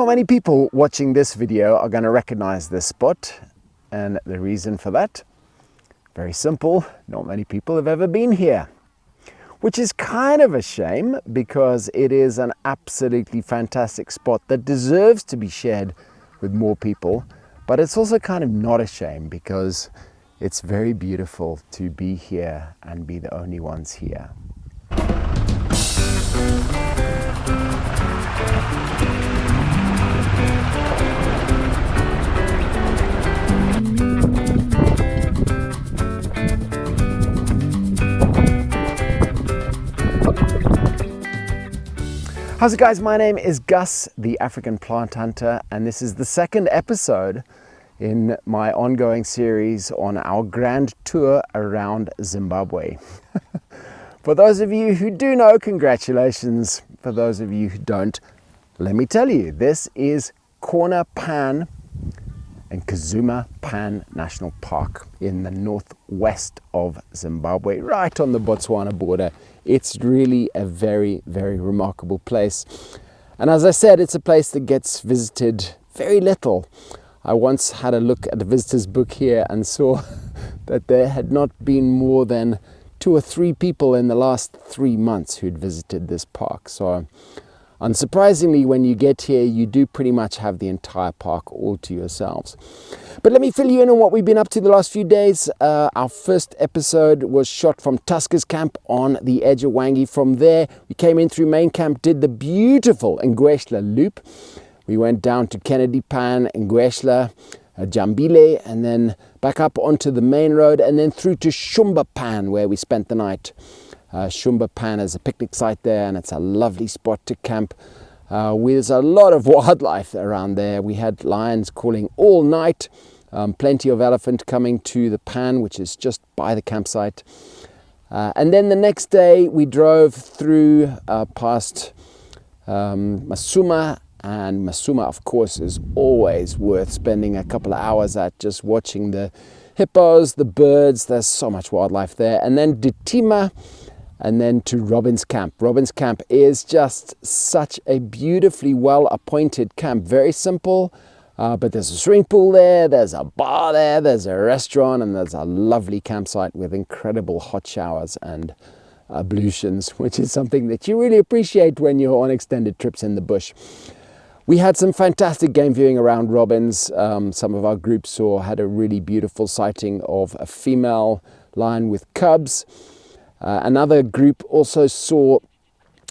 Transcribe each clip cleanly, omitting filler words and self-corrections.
Not many people watching this video are going to recognize this spot, and the reason for that, very simple, not many people have ever been here. Which is kind of a shame because it is an absolutely fantastic spot that deserves to be shared with more people, but it's also kind of not a shame because it's very beautiful to be here and be the only ones here. How's it guys? My name is Gus, the African plant hunter, and this is the second episode in my ongoing series on our grand tour around Zimbabwe. For those of you who do know, congratulations. For those of you who don't, let me tell you, this is Hwange Pan and Kazuma Pan National Park in the northwest of Zimbabwe, right on the Botswana border. It's really a very, very remarkable place. And as I said, it's a place that gets visited very little. I once had a look at the visitor's book here and saw that there had not been more than 2 or 3 people in the last 3 months who'd visited this park. So unsurprisingly, when you get here, you do pretty much have the entire park all to yourselves. But let me fill you in on what we've been up to the last few days. Our first episode was shot from Tuskers Camp on the edge of Hwange. From there, we came in through main camp, did the beautiful Ngweshla loop. We went down to Kennedy Pan, Ngweshla, Jambile, and then back up onto the main road, and then through to Hwange Pan, where we spent the night. Hwange Pan is a picnic site there, and it's a lovely spot to camp. There's a lot of wildlife around there. We had lions calling all night, plenty of elephant coming to the pan, which is just by the campsite. And then the next day we drove through past Masuma, and Masuma of course is always worth spending a couple of hours at, just watching the hippos, the birds. There's so much wildlife there. And then Ditima, and then to Robin's Camp. Robin's Camp is just such a beautifully well-appointed camp. Very simple, but there's a swimming pool there, there's a bar there, there's a restaurant, and there's a lovely campsite with incredible hot showers and ablutions, which is something that you really appreciate when you're on extended trips in the bush. We had some fantastic game viewing around Robin's. Some of our groups had a really beautiful sighting of a female lion with cubs. Another group also saw,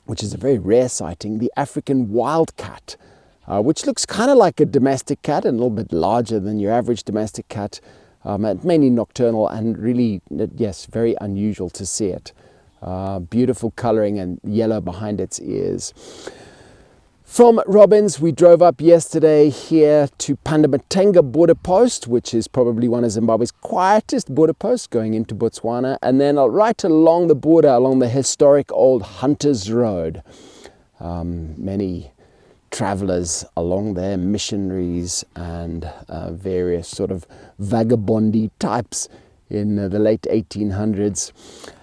which is a very rare sighting, the African wildcat, which looks kind of like a domestic cat and a little bit larger than your average domestic cat, mainly nocturnal, and really, yes, very unusual to see it. Beautiful coloring and yellow behind its ears. From Robins, we drove up yesterday here to Pandamatenga border post, which is probably one of Zimbabwe's quietest border posts going into Botswana, and then right along the border, along the historic old Hunters Road. Many travelers along there, missionaries and various sort of vagabondy types in the late 1800s.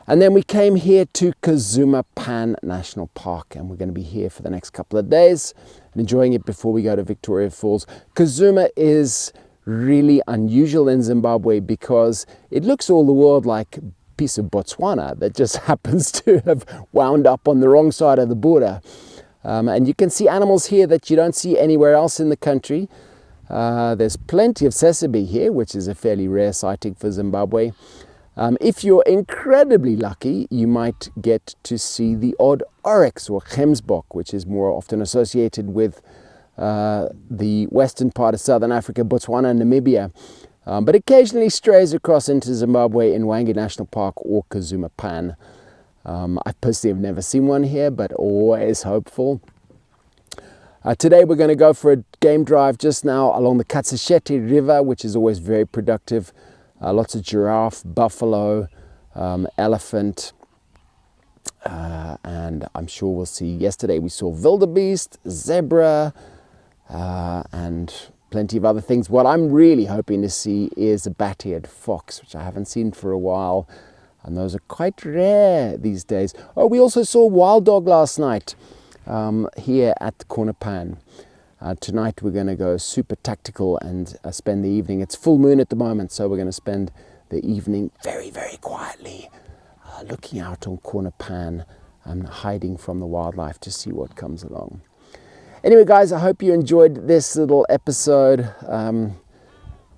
And then we came here to Kazuma Pan National Park, and we're going to be here for the next couple of days and enjoying it before we go to Victoria Falls. Kazuma is really unusual in Zimbabwe because it looks all the world like a piece of Botswana that just happens to have wound up on the wrong side of the border. And you can see animals here that you don't see anywhere else in the country. There's plenty of sesame here, which is a fairly rare sighting for Zimbabwe. If you're incredibly lucky, you might get to see the odd oryx or gemsbok, which is more often associated with the western part of southern Africa, Botswana and Namibia, but occasionally strays across into Zimbabwe in Hwange National Park or Kazuma Pan. I personally have never seen one here, but always hopeful. Today we're going to go for a game drive just now along the Katsashete River, which is always very productive. Lots of giraffe, buffalo, elephant, and I'm sure we'll see. Yesterday we saw wildebeest, zebra, and plenty of other things. What I'm really hoping to see is a bat-eared fox, which I haven't seen for a while, and those are quite rare these days. Oh, we also saw wild dog last night here at Hwange Pan. Tonight we're going to go super tactical and spend the evening. It's full moon at the moment, so we're going to spend the evening very, very quietly looking out on Kazuma Pan and hiding from the wildlife to see what comes along. Anyway, guys, I hope you enjoyed this little episode,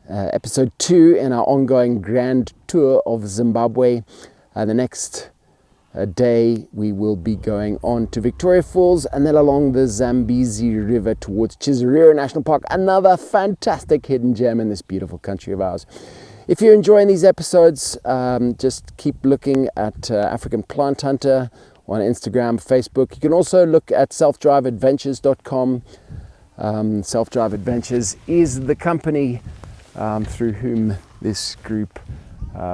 episode 2 in our ongoing grand tour of Zimbabwe. The next day we will be going on to Victoria Falls and then along the Zambezi River towards Hwange National Park, another fantastic hidden gem in this beautiful country of ours. If you're enjoying these episodes, just keep looking at African Plant Hunter on Instagram, Facebook. You can also look at selfdriveadventures.com. Self-Drive Adventures is the company through whom this group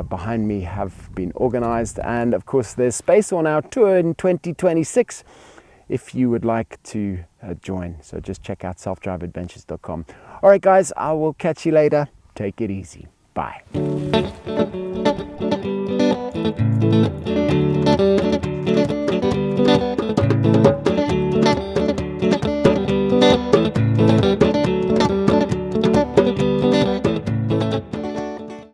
behind me have been organized, and of course there's space on our tour in 2026 if you would like to join. So just check out selfdriveadventures.com. All right, guys, I will catch you later. Take it easy. Bye.